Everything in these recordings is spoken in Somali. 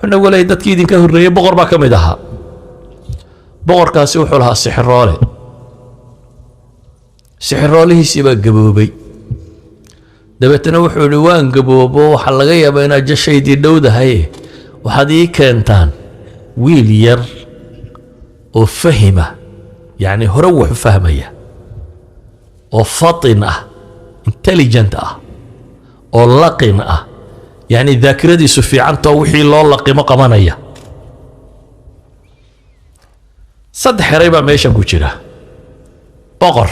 xuna walay dadkii idinka horreeyay boqor baa ka mid ahaa boqorkaasi wuxuu lahaa sixiroole sixiroolihiisii baa gaboobay dabeetana wuxuu yidhi waan gaboobo waxaa laga yaabaa inaad jashaydii dhowdahay waxaad ii keentaan wiil yar oo fahima yacni hore wuxu fahmaya oo fatin ah intelligent ah oo laqin ah yacni daakiradiisu fiicantoo wixii loo laqimo qabanaya saddex eray baa meeshan ku jira boqor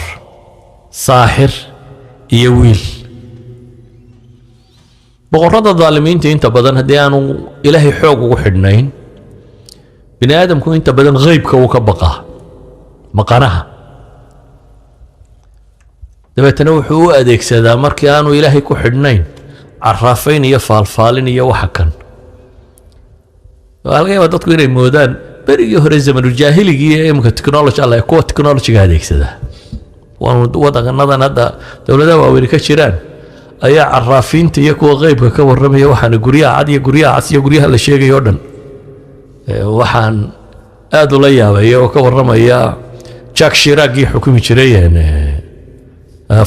saaxir iyo wiil boqorrada daalimiinta inta badan haddii aanu ilaahay xoog ugu xidhnayn bini aadamku inta badan ghaybka uu ka baqaa maqanaha dabeetana wuxuu u adeegsadaa markii aanu ilaahay ku xidhnayn caraafayn iyo faalfaalin iyo waxa kan laga yaabaa dadku inay moodaan berigii hore zamanuljaahiligii iyo imika technology alla kuwa technologyga adeegsadaa wadanadan hadda dowladaha waaweyni ka jiraan ayaa caraafiinta iyo kuwa qaybka ka warramaya waxaana guryaha cad iyo guryaha cas iyo guryaha la sheegay oo dhan waxaan aad ula yaabay oo ka warramaya Jack Chirac iyo xukumi jiray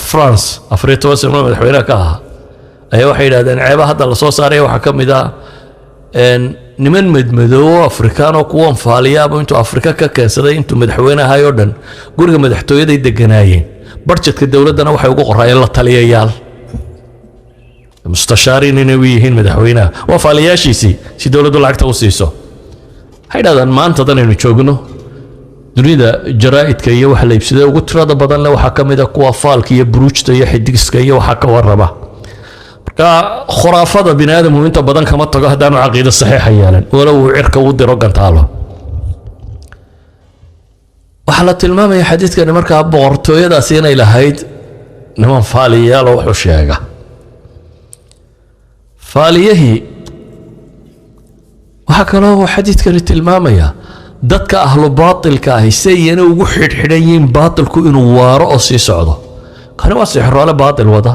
France Afrika sano madaxweynaha ka ahaa ayaa waxay yiraahdeen ceeba hadda la soo saaray waxa ka mid ah niman madmadow Afrikaan oo kuwan faaliyaaba intuu Afrika ka keensaday intuu madaxweynaha oo dhan guriga madaxtooyada degganaayeen budgetka dawladana waxay ugu qorayeen la taliyayaal mustashaarin inay yihiin madaxweynaha waa faaliyaashiisii si dawladdu lacagta u siiso waxay yiraahdeen maanta danaynu joogno dunida jaraa'idka iyo wax la iibsaday ugu tirada badan leh waxa ka mid ah kuwa faalka iyo buruujta iyo xidigiska iyo waxa ka warraba marka khuraafada bini'aadamku inta badan kama tago haddaanu caqiido saxiixa yeelan walow uu cirka u diro gantaalo waxa la tilmaamaya xadiidkani markaa boqortooyadaasi inay lahayd niman faaliyaal oo wuxuu sheega faaliyihii waxa kaloo xadiidkani tilmaamaya dadka ahlu baatilka ah sayna ugu xidhxidhan yihiin baatilku inuu waaro oo sii socdo kani waa sixroole baatil wada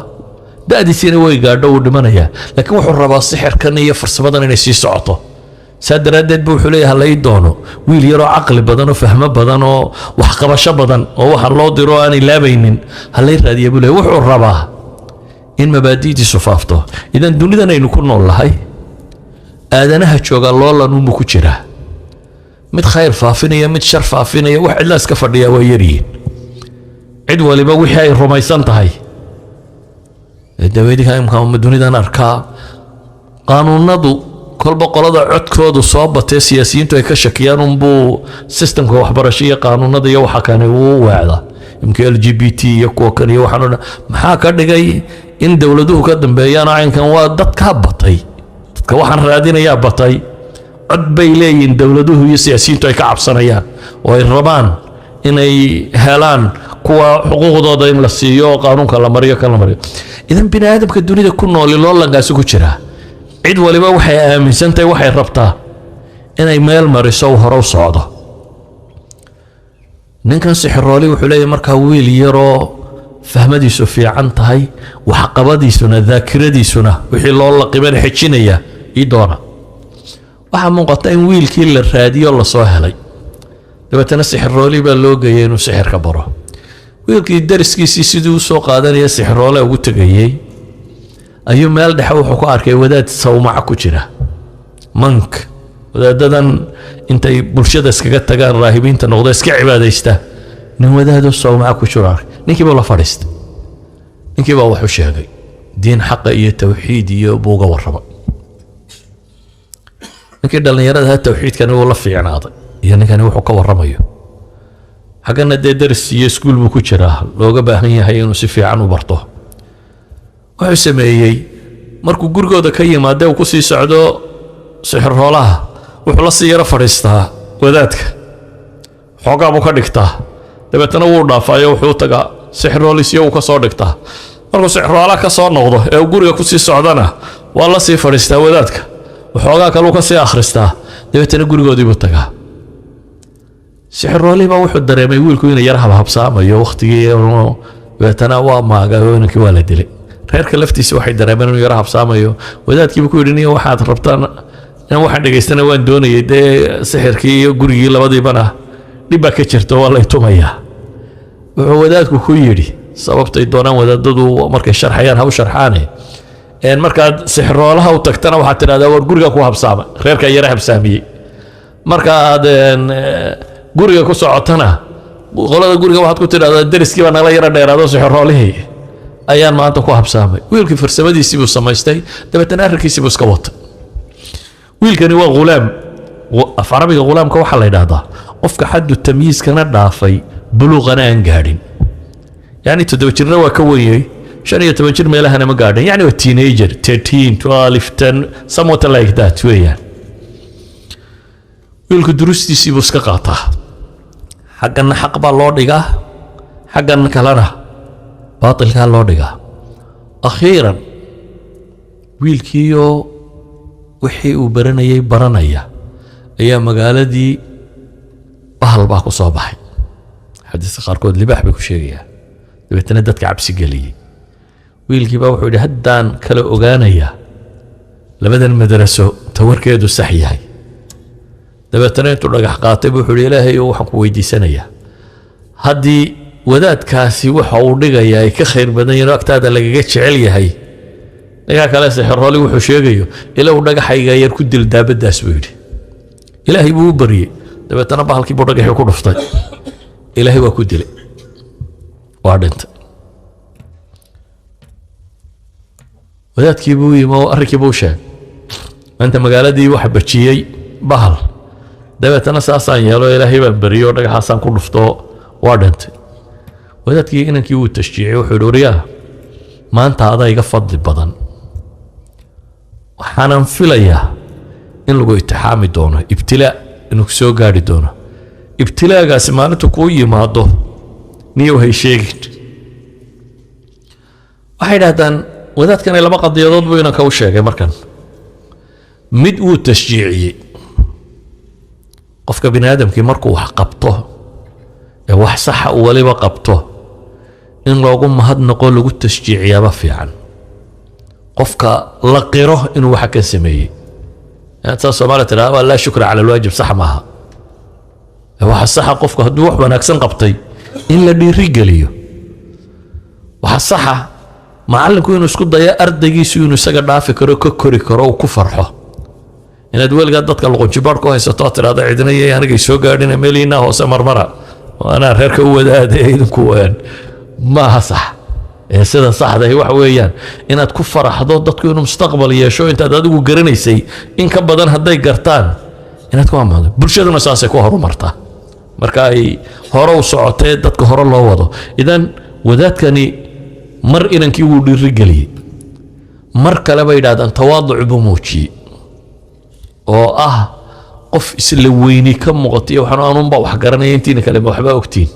da'diisina way gaadho uu dhimanaya laakiin wuxuu rabaa sixirkan iyo farsamadan inay sii socoto saadaradeed buu wuxuu leeyahay halay doono wiil yaroo caqli badan oo fahmo badan oo wax qabasho badan oo waxa loo diro aan ilaabaynin halay raadiyo buu leeyahay wuxuu rabaa in mabaadiidiisu faafto idan dunidan aynu ku noolahay aadanaha jooga loolan uu ku jiraa mid khayr faafinaya mid shar faafinaya wax cidla iska fadhiya waa yariin cid waliba wixii ay rumaysan tahay daweediga imka dunidan arkaa qaanuunadu kolba qolada codkoodu soo batay siyaasiyiintu ay ka shakiyaan unbuu systemka waxbarasho iyo qaanuunada iyo waxa kale uu waacda imka LGBT iyo kuwa kan iyo waxaan maxaa ka dhigay in dawladuhu ka dambeeyaan aynkan waa dad ka batay dadka waxaan raadinayaa batay cod bay leeyihiin dawladuhu iyo siyaasiyiintu ay ka cabsanayaan oo ay rabaan inay helaan kuwa xuquuqdooda in la siiyo qaanuunka la mariyo kan la mariyo idan bini aadamka dunida ku nool loolankaasi ku jira cid waliba waxay aaminsantahay waxay rabtaa inay meel mariso hore u socdo ninkan sixirooli wuxuu leeyahay markaa wiil yaroo fahmadiisu fiican tahay wax qabadiisuna daakiradiisuna wixii loo laqibay xijinaya ii doona waxa muuqata in wiilkii la raadiyo la soo helay dabeetana sixirooli baa loo geeyay inuu sixirka baro wiilkii dariskiisii sidii u soo qaadanaya sixiroole ugu tagayay ayuu meel dhexe wuxuu ku arkay wadaad sawmaca ku jira monk wadaadadan intay bulshada iskaga tagaan raahibiinta noqdo iska cibaadaysta nin wadaado sawmaca ku jira ninkii baa la fadhiistay ninkii baa wuxuu sheegay diin xaqa iyo tawxiid iyo buuga warraba ninkii dhalinyarada tawxiidkani uu la fiicnaaday iyo ninkani wuxuu ka warramayo xagana dee daris iyo iskuul buu ku jiraa looga baahan yahay inuu si fiican u barto wuxuu sameeyey markuu gurigooda ka yimaado uu ku sii socdo sixirroolaha wuxuu la sii yara fadhiistaa wadaadka xoogaa buu ka dhigtaa dabeetana wuu dhaafaayo wuxuu tagaa sixirroolisiyo uu ka soo dhigtaa markuu sixirroolaha ka soo noqdo ee uu guriga ku sii socdana waa la sii fadhiistaa wadaadka waxoogaa kale uu ka sii akhristaa dabeetana gurigoodii buu tagaa sixirroolihii baa wuxuu dareemay wiilku inay yar habhabsaamayo waqtigii dabeetana waa maagay oo ninkii waa la dilay reerka laftiisa waxay dareemeen inuu yar habsaamayo wadaadkiiba ku yidhi niyo waxaad rabtaan أنا واحد دقيستنا وين دوني يدي سحر كي قرقي لبضي بنا لبا كتشرت والله يتوميا وذاك كويري sababta ay doonaan wadaadadu markay sharxayaan haw sharxaane markaad sixroolaha u tagtana waxaad tiraahdaa war guriga ku habsaama reerka yara habsaamiyey markaad guriga ku socotana qolada guriga waxaad ku tiraahdaa dariskii baa nala yara dheeraado sixroolihii ayaan maanta ku habsaamay wiilkii farsamadiisii buu samaystay dabeetana arrinkiisii buu iska watay wiilkani waa ghulaam af carabiga ghulaamka waxaa la yidhaahdaa qofka xaddu tamyiiskana dhaafay buluuqana aan gaadhin يعني تدوجرنا وكوي شان يتوجر ميلها أنا مقاعد يعني هو teenager 13 12 10 somewhat like that ويا يقولك دروستي سيبوس كقاطع حقنا حق بالله دقة حقنا كلنا باطل كالله دقة أخيرا ويلكيو وحي وبرنايا برنايا أيام مقالة دي بحال باكو صباحي حديث قاركود اللي بحبك وشيء dabeetana dadka cabsi geliyay wiilkii baa wuxuu yidhi haddaan kala ogaanayaa labadan madraso tawarkeedu sax yahay dabeetana intuu dhagax qaatay buu wuxuu yidhi ilaahay waxaan ku weydiisanayaa haddii wadaadkaasi waxa uu dhigayaa ay ka khayr badan yihiin agtaada lagaga jecel yahay ninka kale sixrooli wuxuu sheegayo ilaahu dhagaxayga yar ku dil daabadaas buu yidhi ilaahay buu u baryey dabeetana bahalkii buu dhagaxii ku dhuftay ilaahay waa ku dilay وادنت wadaadkii buu yimi oo arrinkii buu sheegay inta magaaladii wax bajiyay bahal dabeetana saasaan yeelo ilaahay baan bariyo dhagaxaasaan ku dhufto waa dhintay wadaadkii inankii uu tashjiicay wuxuu dhoriyaa maanta adaa iga fadli badan waxaanan filayaa in lagu itixaami doono ibtilaa inuu soo gaari doono ibtilaagaasi maalinta kuu yimaado niyo hay sheegin waxay dhahdaan wadaadkan ay laba qadiyadood buu inanka u sheegay markan mid uu tashjiiciyey qofka bini aadamkii markuu wax qabto ee wax saxa uu waliba qabto in loogu mahadnaqo lagu tashjiiciyaaba fiican qofka la qiro inuu waxa ka sameeyey inta Soomaaliya tiraahdo laa shukra cala alwaajib sax maaha waxa saxa qofka hadduu wax wanaagsan qabtay in la dhiirigeliyo waxa saxa macallinku inuu isku dayo ardaygiisu inuu isaga dhaafi karo ka kori karo oo ku farxo inaad weligaa dadka luqunjibaar ku haysato tiraahdo cidina iyo aniga soo gaadhina meelina hoose marmara waana reerka u wadaadee idinku waan ma sax sida saxda ah waxa weeyaan inaad ku faraxdo dadku inuu mustaqbal yeesho intaad adigu garanaysay in ka badan haday gartaan inaad ku amaado bulshaduna saasay ku horumartaa marka ay hore u socotay dadka hore loo wado idan wadaadkani mar inankii uu dhiirigeliyay mar kale bay yiraahdaan tawaadu buu muujiyay oo qof isla weyni ka muuqatay waxaan aanun ba wax garanay intiina kale waxba ogtiin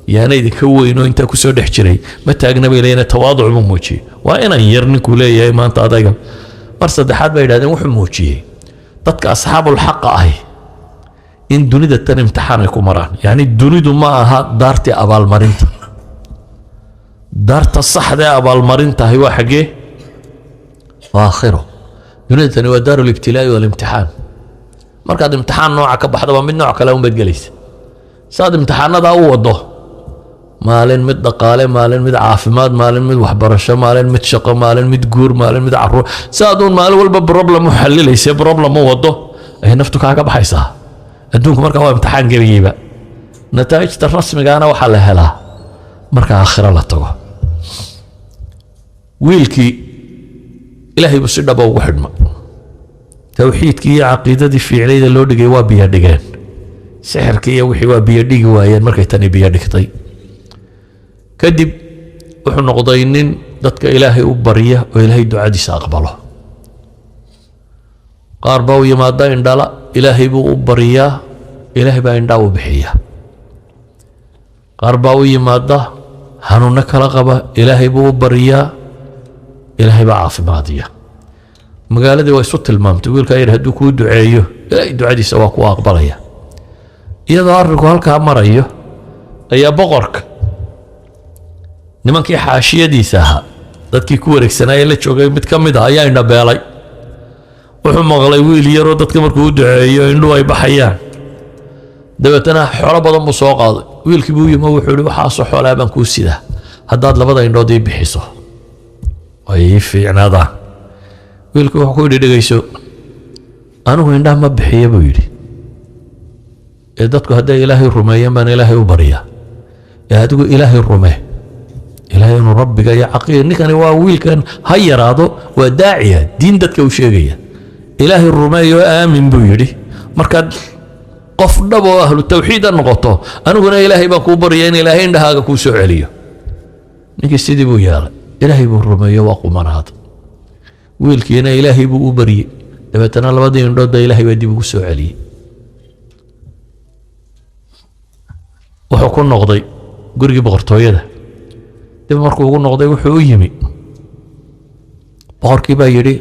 yaana idinka weyno inta ku soo dhex jiray ma taagna bay leeyna tawaadu buu muujiyay waa inaan yar ninku leeyahay maanta adaga mar saddexaad bay yiraahdaan wuxuu muujiyay dadka asxaabul xaq in dunida tan imtixaan ay ku maraan yani dunidu ma aha daartii abaalmarinta daarta saxda ee abaalmarinta ay waa xagee aakhiro dunida tan waa daarul ibtilaa wal imtixaan markaad imtixaan nooca ka baxdo waa mid nooc kale u bedgelaysa saad imtixaanada u wado maalin mid dhaqaale maalin mid caafimaad maalin mid waxbarasho maalin mid shaqo maalin mid guur maalin mid caruur saadoon maalin walba problem u xallilaysa problem u wado ay naftu kaaga baxaysaa adduunku marka waa imtixaan gabigiiba nataa'ijta rasmigaana waxa la helaa marka aakhira la tago wiilkii ilaahay buu si dhab ugu xidhma tawxiidkii iyo caqiidadii fiicnayda loo dhigay waa biyo dhigeen sixirkii iyo wixii waa biyo dhigi waayeen markay tani biyo dhigtay kadib wuxuu noqday nin dadka ilaahay u barya oo ilaahay ducadiisa aqbalo qaar baa u yimaada indhala ilaahay buu u baryaa ilaahay baa indhaa u bixiya qaar baa u yimaada hanuuna kala qaba ilaahay buu u baryaa ilaahay baa caafimaadiya magaaladii waa isu tilmaamtay wiilka yar hadduu kuu duceeyo ilaahay ducadiisa waa ku aqbalaya iyadoo arrinku halkaa marayo ayaa boqorka nimankii xaashiyadiisa ahaa dadkii ku wareegsanaa ee la joogay mid ka mid ah ayaa indhabeelay wuxuu maqlay wiil yaroo dadka markuu u duceeyo indhuhu ay baxayaan dabeetana xoolo badan buu soo qaaday wiilkii buu yimi wuxuu yidhi waxaasoo xoolaa baan kuu sidaa haddaad labada indhood ii bixiso way ii fiicnaadaan wiilku wuxuu ku yidhi dhegayso anigu indhaha ma bixiya buu yidhi ee dadku hadday ilaahay rumeeyeen baan ilaahay u baryaa ee adigu ilaahay rumee ilaahay inuu rabbiga iyo caqiida ninkani waa wiilkan ha yaraado waa daaciya diin dadka u sheegaya ilaahay rumeeyo aamin buu yidhi markaad qof dhab oo ahlu tawxiid noqoto aniguna ilaahay baan kuu baryaa in ilaahay indhahaaga kuu soo celiyo ninkii sidii buu yeelay ilaahay buu rumeeyo waa qumanaad wiilkiina ilaahay buu u baryey dabeetana labadii indhood baa ilaahay baa dib ugu soo celiyey wuxuu ku noqday gurigii boqortooyada dib markuu ugu noqday wuxuu u yimi boqorkii baa yidhi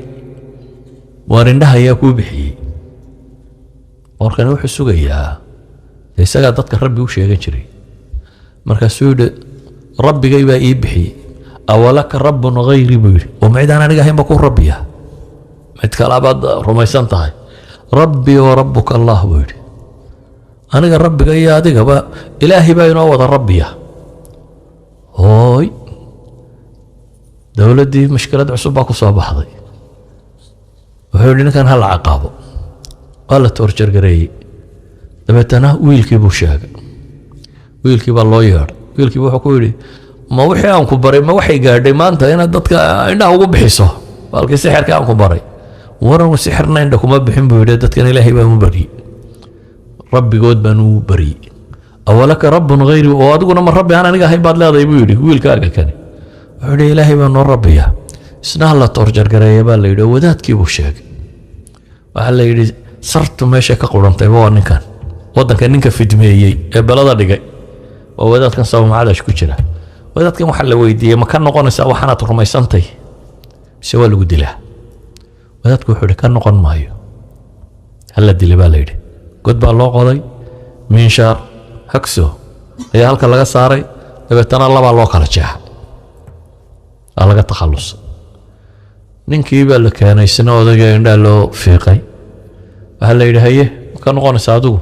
waar indhaha ayaa kuu bixiyey boqorkani wuxuu sugayaa isagaa dadka rabbi u sheegan jiray markaasuu yidhi rabbigay baa ii bixiyey awalaka rabbun hayri buu yidhi oo macidaan aniga ahayn ba ku rabbiya mid kalaabaad rumaysan tahay rabbi wa rabbuka allah buu yidhi aniga rabbiga iyo adigaba ilaahay baa inoo wada rabbiya hooy dowladdii mushkilad cusub baa ku soo baxday wuxuu yidhi ninkan ha la caqaabo waa la toorjargareeyey dabeetana wiilkii buu sheegay wiilkii baa loo yeedhay wiilkii wuxuu ku yidhi ma wixii aan ku baray ma waxay gaadhay maanta inaad dadka indhaha ugu bixiso baalkii sixirka aan ku baray waran sixirna indha kuma bixin buu yidhi dadkan ilaahay baan u baryey rabbigood baan u baryey awalaka rabbun hayri oo adiguna ma rabbi aan aniga ahayn baad leedahay buu yidhi wiilkaaga kani wuxuu yidhi ilaahay baa noo rabbiya isna ha la toorjargareeya baa la yidhi oo wadaadkii buu sheegay waxaa la yidhi sartu meesha ka qurantayba waa ninkan waddanka ninka fidmeeyey ee balada dhigay waa wadaadkan sabamacadash ku jira wadaadkan waxaa la weydiiyey ma ka noqonaysaa waxaanaad rumaysantay mise waa lagu dilaa wadaadku wuxuu yidhi ka noqon maayo hala dilay baa la yidhi god baa loo qoday miinshaar hagso ayaa halka laga saaray dabeetana labaa loo kala jeexay waa laga takhallusay ninkii baa la keenay isna odayga indhaa loo fiiqay waxaa la yidhi haye ma ka noqonaysaa adigu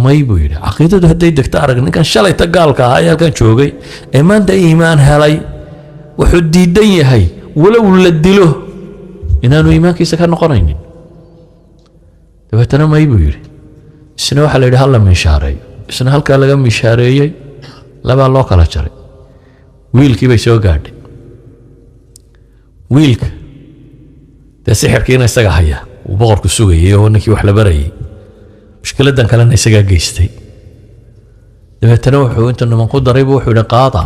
may buu yidhi caqiidadu hadday degto arag ninkan shalayta gaalka ahaa ee halkan joogay ee maanta iimaan helay wuxuu diidan yahay walow la dilo inaanu iimaankiisa ka noqonaynin dabeetana may buu yidhi isna waxaa la yidhi hal la miishaareeyo isna halkaa laga miishaareeyey labaa loo kala jaray wiilkii bay soo gaadhay wiilka dee sixirkiina isaga haya uu boqorku sugayay oo ninkii wax la barayay mushkiladan kalena isagaa geystay dabeetana wuxuu inta niman ku daraybu wuxuu yidhi qaada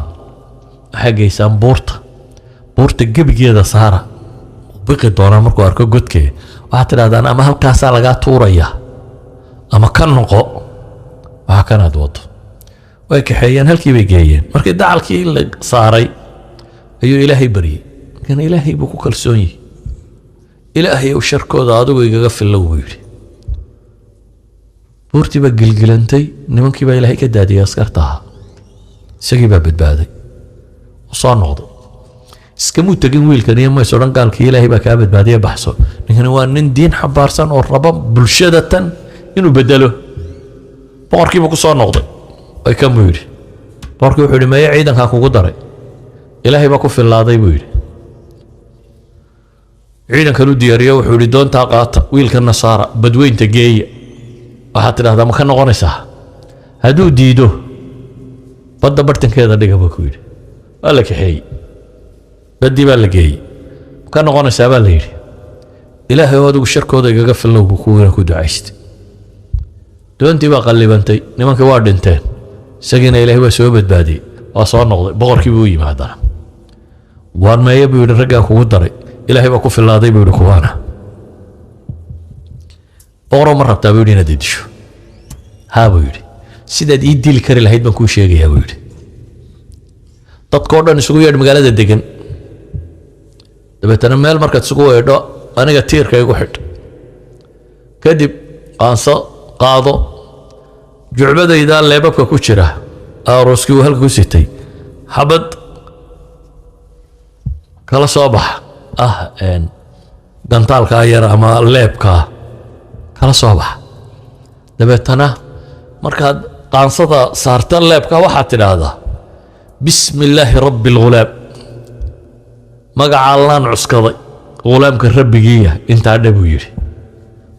waxaa geysaan buurta gebigeeda saara biqi doonaa markuu arko godkee waxaad tidhahdaan ama halkaasaa lagaa tuuraya ama ka noqo waxa kanaad wado way kaxeeyeen halkii bay geeyeen markii dacalkii la saaray ayuu ilaahay baryey kan ilaahay buu ku kalsoon yahay ilaahay uu sharkooda adigu igaga fillow buu yidhi buurtii baa gilgilantay nimankii baa ilaahay ka daadiyey askarta ahaa isagii baa badbaaday u soo noqday iskamuu tegin wiilkan iyo mays odhan gaalkii ilaahay baa kaa badbaadiya baxso ninkani waa nin diin xambaarsan oo raba bulshadatan inuu bedelo boqorkiiba ku soo noqday way kan buu yidhi boqorkii wuxuu yidhi maya ciidankaa kugu daray ilaahay baa ku fillaaday buu yidhi ciidankan u diyaariyo wuxuu yidhi doontaa qaata wiilka nasaara badweynta geeya waxaad tidhahdaa ma ka noqonaysaa hadduu diido badda bartankeeda dhiga buu ku yidhi waa la kaxeeyey baddii baa la geeyey ma ka noqonaysaa baa la yidhi ilaahay oo adigu sharkooda igaga fillow buu kuwiina ku ducaystay doontii baa qallibantay nimankii waa dhinteen isagiina ilaahay waa soo badbaadiyey waa soo noqday boqorkii buu yimi haddana waan meeye buu yidhi raggaa kugu daray ilaahay baa ku fillaaday buu yidhi kuwaana boqoroo ma rabtaa buu yidhi inaad idisho haa buu yidhi sidaad ii dili kari lahayd baan kuu sheegayaa buu yidhi dadkoo dhan isugu yeedh magaalada degan dabeetana meel markaad isugu weedho aniga tiirka igu xidh kadib aanso qaado jucbadaydaa leebabka ku jira aaroskii uu halka ku sitay xabad kala soo baxa gantaalka yar ama leebka kala soo bax dabeetana markaad qaansada saarta leebka waxaad tidhaahdaa bismillaahi rabbi lghulaam magaca allaan cuskaday ghulaamka rabbigiiya intaa dhe buu yidhi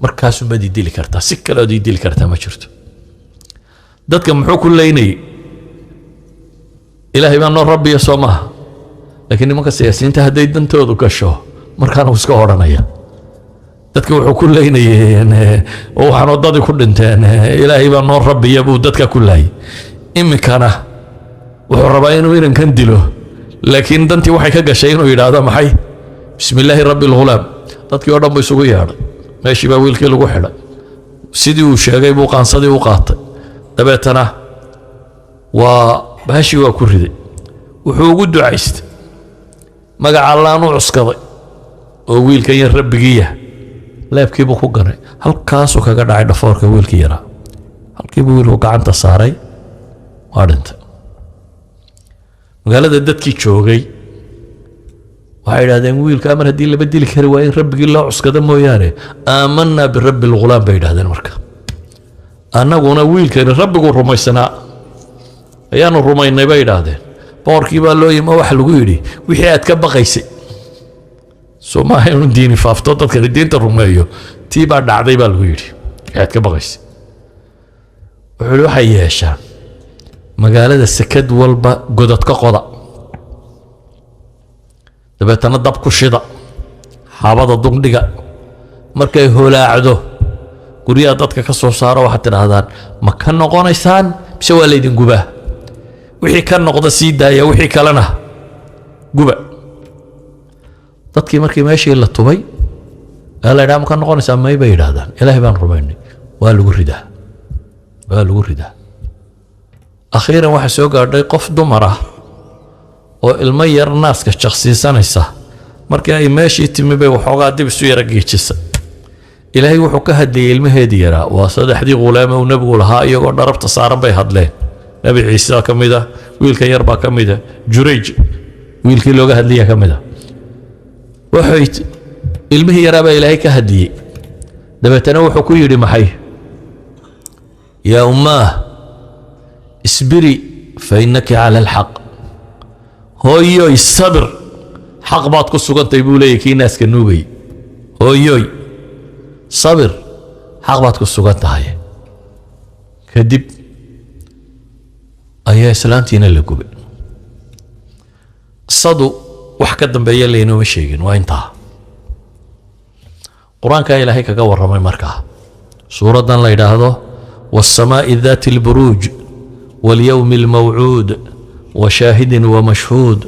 markaasumaad ii dili kartaa si kale ood ii dili kartaa ma jirto dadka muxuu ku leynayay ilaahay baa noo rabbiya soo maaha laakiin nimanka siyaasiyiinta hadday dantoodu gasho markaana uu iska odhanaya dadka wuxuu ku leynayeen waxaan waddadii ku dhinteen ilaahay baa noo rabbiya buu dadka ku laayay iminkana wuxuu rabaa inuu inankan dilo laakiin dantii waxay ka gashay inuu yidhaahdo maxay bismillaahi rabbi lghulaam dadkii oo dhan buu isugu yeedhay meeshii baa wiilkii lagu xidhay sidii uu sheegay buu qaansadii u qaatay dabeetana bahashii waa ku riday wuxuu ugu ducaystay magaca allaan u cuskaday oo wiilkan yar rabbigiiya leebkiibuu ku ganay halkaasuu kaga dhacay dhafoorka wiilkii yaraa halkiibuu wiilku gacanta saaray waa dhintay magaalada dadkii joogay waxay yidhahdeen wiilka mar haddii laba dili kari waa in rabbigii loo cuskada mooyaane aamanaa birabbi lghulaam bay yidhahdeen marka annaguna wiilkani rabbiguu rumaysanaa ayaanu rumaynay bay yidhaahdeen boqorkii baa loo yimi oo waxa lagu yidhi wixii aad ka baqaysay soo maaha inuu diini faafto dadkani diinta rumeeyo tii baa dhacday baa lagu yidhi wixii aad ka baqaysay wuxuu yidhi waxay yeeshaan magaalada sekad walba godad ka qoda dabeetana dab ku shida xaabada dugdhiga markay holaacdo guryaha dadka ka soo saaro waxaad tidhaahdaan ma ka noqonaysaan mise waa laydin gubaa wixii ka noqda sii daaya wixii kalena guba dadkii markii meeshii la tubay la yidhaha ma ka noqonaysaa may bay yidhaahdaan ilaahay baan rumaynay waa lagu ridaa akhiiran waxaa soo gaadhay qof dumar ah oo ilmo yar naaska jaqsiisanaysa markii ay meeshii timi bay waxoogaa dib isu yara geejisa ilaahay wuxuu ka hadlayay ilmaheedii yaraa waa saddexdii ghulaame uu nebigu lahaa iyagoo dharabta saaran bay hadleen nebi ciise ka mid ah wiilka yar baa ka mid ah jurayj wiilkii looga hadlaya ka mid ah waxay ilmihii yaraa baa ilaahay ka hadliyey dabeetana wuxuu ku yidhi maxay yaa ummaah isbiri fa innaki cala alxaq hooyoy sabir xaq baad ku sugantay buu leeyahy kii naaska nuugay hooyoy sabir xaq baad ku sugan tahay kadib ayaa islaantiina la gubay qisadu wax ka dambeeya laynooma sheegin waa intaa qur-aankaa ilaahay kaga warramay markaa suuraddan la yidhaahdo wasamaa'i daati alburuuj واليوم الموعود وشاهد ومشهود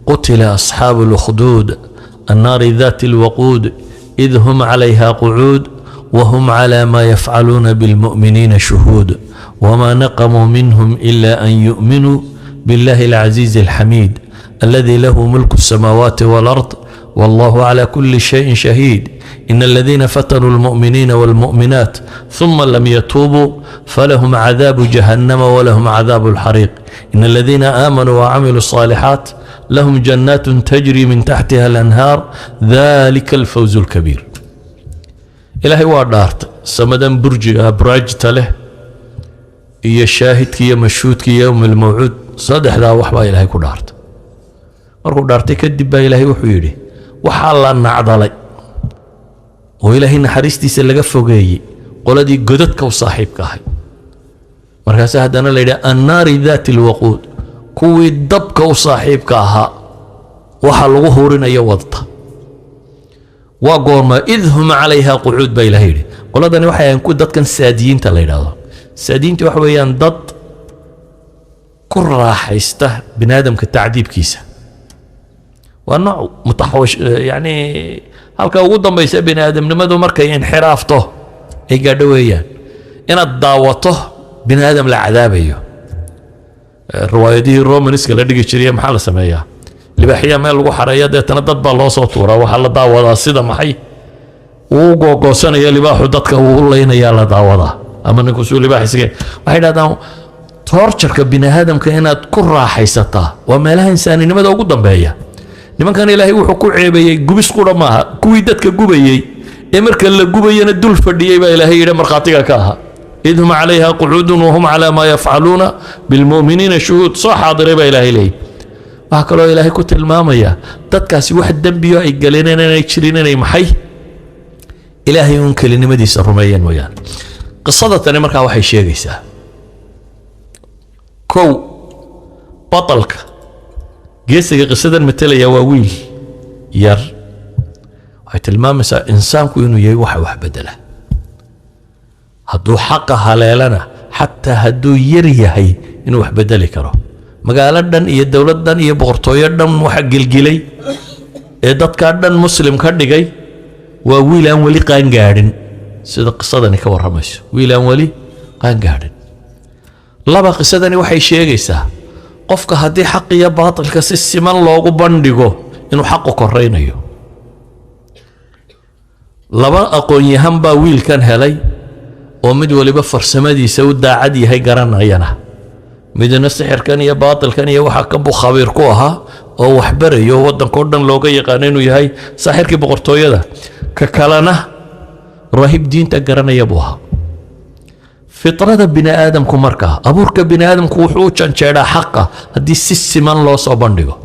قتل أصحاب الأخدود النار ذات الوقود إذ هم عليها قعود وهم على ما يفعلون بالمؤمنين شهود وما نقموا منهم إلا أن يؤمنوا بالله العزيز الحميد الذي له ملك السماوات والأرض والله على كل شيء شهيد إن الذين فتنوا المؤمنين والمؤمنات ثم لم يتوبوا فلهم عذاب جهنم ولهم عذاب الحريق إن الذين آمنوا وعملوا الصالحات لهم جنات تجري من تحتها الأنهار ذلك الفوز الكبير إلهي وادارت سمدا برجها براجت له إيا الشاهد كي مشهود كي يوم الموعود صدح ذا وحبا إلهي كدارت مركو دارتي كدب إلهي وحيري وحالا نعضلي وإلهي نحرستي سلقا فوقي قولدي قدتك وصاحبك هاي مركز هدانا ليلة النار ذات الوقود كوي دبك وصاحبك ها وحال غهورنا يوضتا وقوما إذ هم عليها قعود بايلهيري قولداني وحيا ينكو داد كان ساديين تلايلا ساديين توحويان داد كل راحيسته بنادم كالتعذيب كيسه والنوع متحوش يعني halka ugu dambaysa bini aadamnimadu markay inxiraafto ay gaadho weeyaan inaad daawato bini aadam la cadaabayo riwaayadihii romanska la dhigi jiray maxaa la sameeyaa libaaxiya meel lagu xareeyo deetana dad baa loo soo tuuraa waxaa la daawadaa sida maxay uu googoosanaya libaaxu dadka uu leynaya la daawadaa ama ninku suu libaaxiska waxay dhahdaan torturka bini aadamka inaad ku raaxaysataa waa meelaha insaaninimada ugu dambeeya nimankan ilaahay wuxuu ku ceebayey gubis qura maaha kuwii dadka gubayey ee marka la gubayana dul fadhiyey baa ilaahay yidhi markhaatiga ka aha إذ هم عليها قعود وهم على ما يفعلون بالمؤمنين شهود صح حاضر با إلهي لي وهكذا إلهي كنت المامية تدكاسي واحد دنبيو أي قاليننا يكشريننا محي إلهي ينكل إني مديس الرميين ويان قصة أنا مركا وحي شيء كو بطلك جيسي قصة مثل يواويل ير وحي المامسة إنسان كوينو يوحى وح بدله hadduu xaqa haleelana xataa hadduu yar yahay inuu wax bedeli karo magaalo dhan iyo dowlad dhan iyo boqortooyo dhan waxa gilgilay ee dadka dhan muslim ka dhigay waa wiil aan weli qaan gaadhin sida qisadani ka waramayso wiil aan weli qaan gaadhin laba qisadani waxay sheegaysaa qofka haddii xaq iyo baatilka si siman loogu bandhigo inuu xaqu koraynayo laba aqoon-yahan baa wiilkan helay oo mid waliba farsamadiisa u daacad yahay garanayana midna sixirkan iyo baatilkan iyo waxa ka buu khabiir ku ahaa oo wax barayo wadanka dhan looga yaqaan inuu yahay saaxirkii boqortooyada ka kalena rahib diinta garanaya buu ahaa fitrada bini aadamku markaa abuurka bini aadamku wuxuu u janjeeraa xaqa haddii si siman loo soo bandhigo